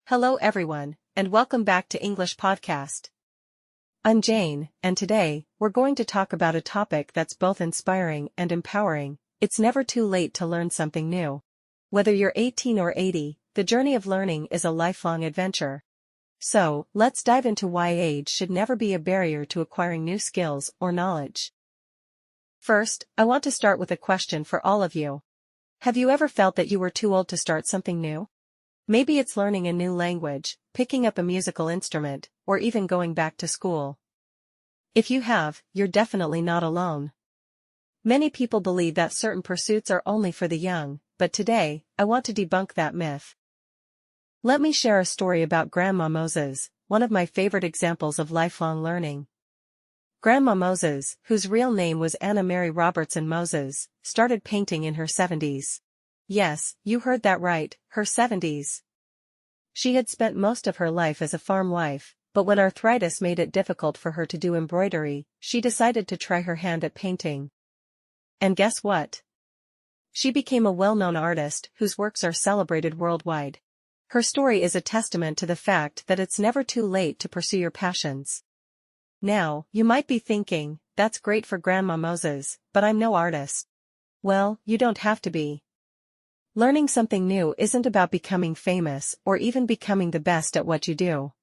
Hello everyone, and welcome back to English Podcast. I'm Jane, and today, we're going to talk about a topic that's both inspiring and empowering. It's never too late to learn something new. Whether you're 18 or 80, the journey of learning is a lifelong adventure. So, let's dive into why age should never be a barrier to acquiring new skills or knowledge. First, I want to start with a question for all of you. Have you ever felt that you were too old to start something new? Maybe it's learning a new language, picking up a musical instrument, or even going back to school. If you have, you're definitely not alone. Many people believe that certain pursuits are only for the young, but today, I want to debunk that myth. Let me share a story about Grandma Moses, one of my favorite examples of lifelong learning. Grandma Moses, whose real name was Anna Mary Robertson Moses, started painting in her 70s. Yes, you heard that right, her 70s. She had spent most of her life as a farm wife, but when arthritis made it difficult for her to do embroidery, she decided to try her hand at painting. And guess what? She became a well-known artist whose works are celebrated worldwide. Her story is a testament to the fact that it's never too late to pursue your passions. Now, you might be thinking, that's great for Grandma Moses, but I'm no artist. Well, you don't have to be. Learning something new isn't about becoming famous or even becoming the best at what you do.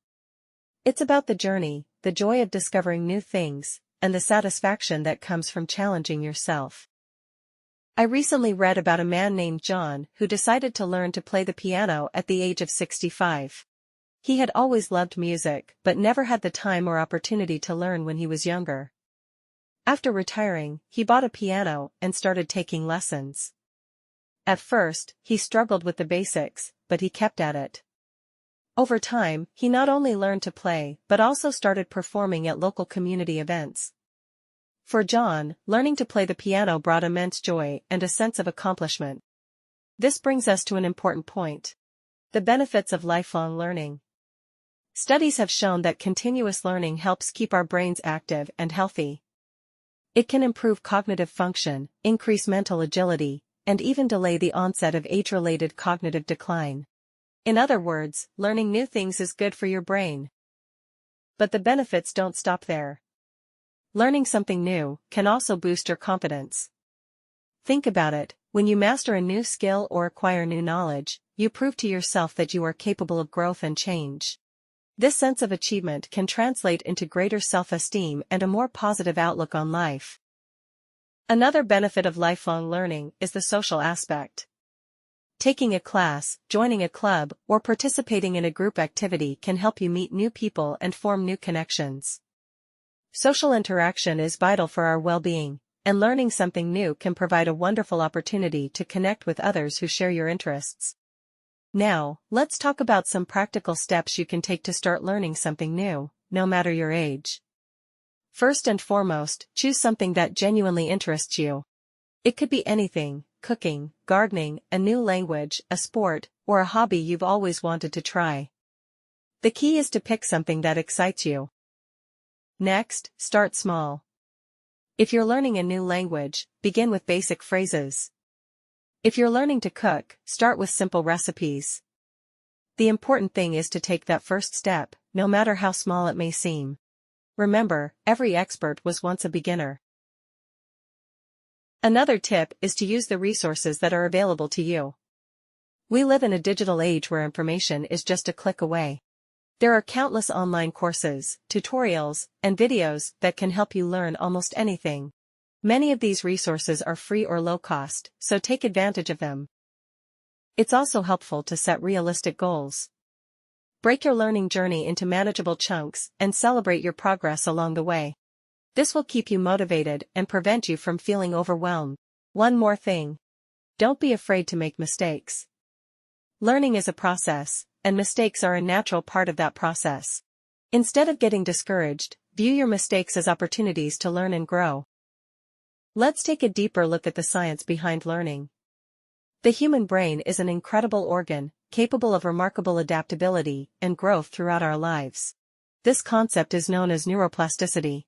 It's about the journey, the joy of discovering new things, and the satisfaction that comes from challenging yourself. I recently read about a man named John who decided to learn to play the piano at the age of 65. He had always loved music but never had the time or opportunity to learn when he was younger. After retiring, he bought a piano and started taking lessons. At first, he struggled with the basics, but he kept at it. Over time, he not only learned to play but also started performing at local community events. For John, learning to play the piano brought immense joy and a sense of accomplishment. This brings us to an important point. The benefits of lifelong learning. Studies have shown that continuous learning helps keep our brains active and healthy. It can improve cognitive function, increase mental agility, and even delay the onset of age-related cognitive decline. In other words, learning new things is good for your brain. But the benefits don't stop there. Learning something new can also boost your confidence. Think about it, when you master a new skill or acquire new knowledge, you prove to yourself that you are capable of growth and change. This sense of achievement can translate into greater self-esteem and a more positive outlook on life. Another benefit of lifelong learning is the social aspect. Taking a class, joining a club, or participating in a group activity can help you meet new people and form new connections. Social interaction is vital for our well-being, and learning something new can provide a wonderful opportunity to connect with others who share your interests. Now, let's talk about some practical steps you can take to start learning something new, no matter your age. First and foremost, choose something that genuinely interests you. It could be anything: cooking, gardening, a new language, a sport, or a hobby you've always wanted to try. The key is to pick something that excites you. Next, start small. If you're learning a new language, begin with basic phrases. If you're learning to cook, start with simple recipes. The important thing is to take that first step, no matter how small it may seem. Remember, every expert was once a beginner. Another tip is to use the resources that are available to you. We live in a digital age where information is just a click away. There are countless online courses, tutorials, and videos that can help you learn almost anything. Many of these resources are free or low cost, so take advantage of them. It's also helpful to set realistic goals. Break your learning journey into manageable chunks and celebrate your progress along the way. This will keep you motivated and prevent you from feeling overwhelmed. One more thing. Don't be afraid to make mistakes. Learning is a process, and mistakes are a natural part of that process. Instead of getting discouraged, view your mistakes as opportunities to learn and grow. Let's take a deeper look at the science behind learning. The human brain is an incredible organ, capable of remarkable adaptability and growth throughout our lives. This concept is known as neuroplasticity.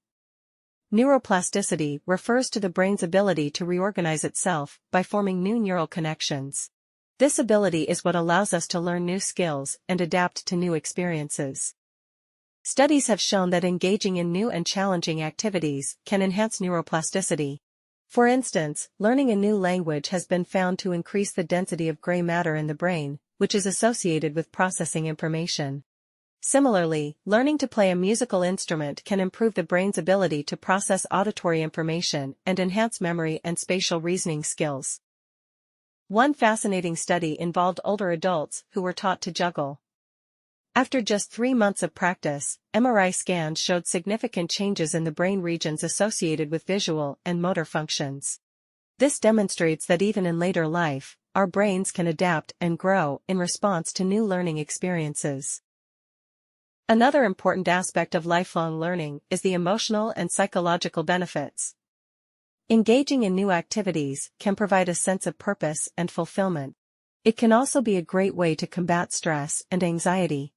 Neuroplasticity refers to the brain's ability to reorganize itself by forming new neural connections. This ability is what allows us to learn new skills and adapt to new experiences. Studies have shown that engaging in new and challenging activities can enhance neuroplasticity. For instance, learning a new language has been found to increase the density of gray matter in the brain, which is associated with processing information. Similarly, learning to play a musical instrument can improve the brain's ability to process auditory information and enhance memory and spatial reasoning skills. One fascinating study involved older adults who were taught to juggle. After just 3 months of practice, MRI scans showed significant changes in the brain regions associated with visual and motor functions. This demonstrates that even in later life, our brains can adapt and grow in response to new learning experiences. Another important aspect of lifelong learning is the emotional and psychological benefits. Engaging in new activities can provide a sense of purpose and fulfillment. It can also be a great way to combat stress and anxiety.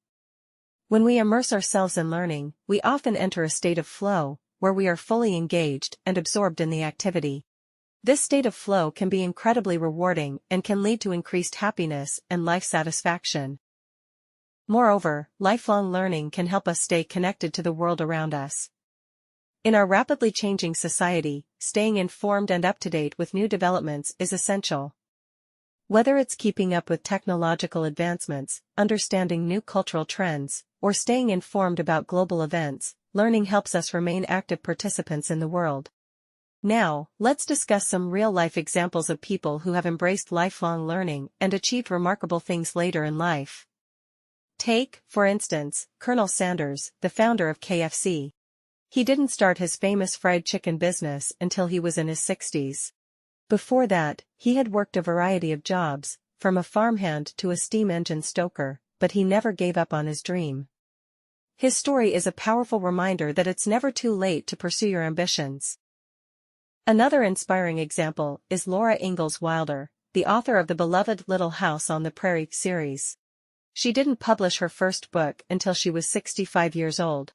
When we immerse ourselves in learning, we often enter a state of flow, where we are fully engaged and absorbed in the activity. This state of flow can be incredibly rewarding and can lead to increased happiness and life satisfaction. Moreover, lifelong learning can help us stay connected to the world around us. In our rapidly changing society, staying informed and up-to-date with new developments is essential. Whether it's keeping up with technological advancements, understanding new cultural trends, or staying informed about global events, learning helps us remain active participants in the world. Now, let's discuss some real-life examples of people who have embraced lifelong learning and achieved remarkable things later in life. Take, for instance, Colonel Sanders, the founder of KFC. He didn't start his famous fried chicken business until he was in his 60s. Before that, he had worked a variety of jobs, from a farmhand to a steam engine stoker, but he never gave up on his dream. His story is a powerful reminder that it's never too late to pursue your ambitions. Another inspiring example is Laura Ingalls Wilder, the author of the beloved Little House on the Prairie series. She didn't publish her first book until she was 65 years old.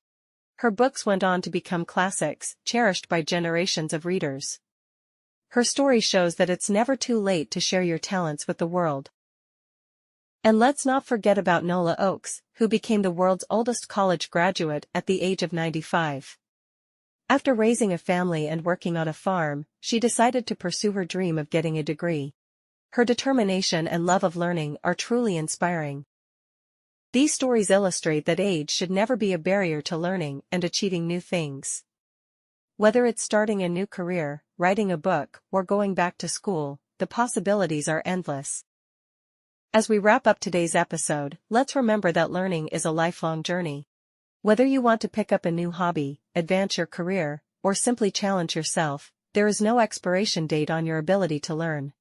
Her books went on to become classics, cherished by generations of readers. Her story shows that it's never too late to share your talents with the world. And let's not forget about Nola Oakes, who became the world's oldest college graduate at the age of 95. After raising a family and working on a farm, she decided to pursue her dream of getting a degree. Her determination and love of learning are truly inspiring. These stories illustrate that age should never be a barrier to learning and achieving new things. Whether it's starting a new career, writing a book, or going back to school, the possibilities are endless. As we wrap up today's episode, let's remember that learning is a lifelong journey. Whether you want to pick up a new hobby, advance your career, or simply challenge yourself, there is no expiration date on your ability to learn.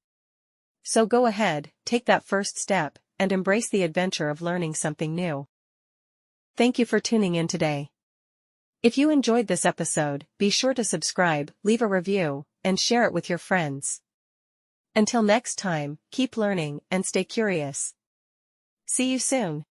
So go ahead, take that first step, and embrace the adventure of learning something new. Thank you for tuning in today. If you enjoyed this episode, be sure to subscribe, leave a review, and share it with your friends. Until next time, keep learning and stay curious. See you soon.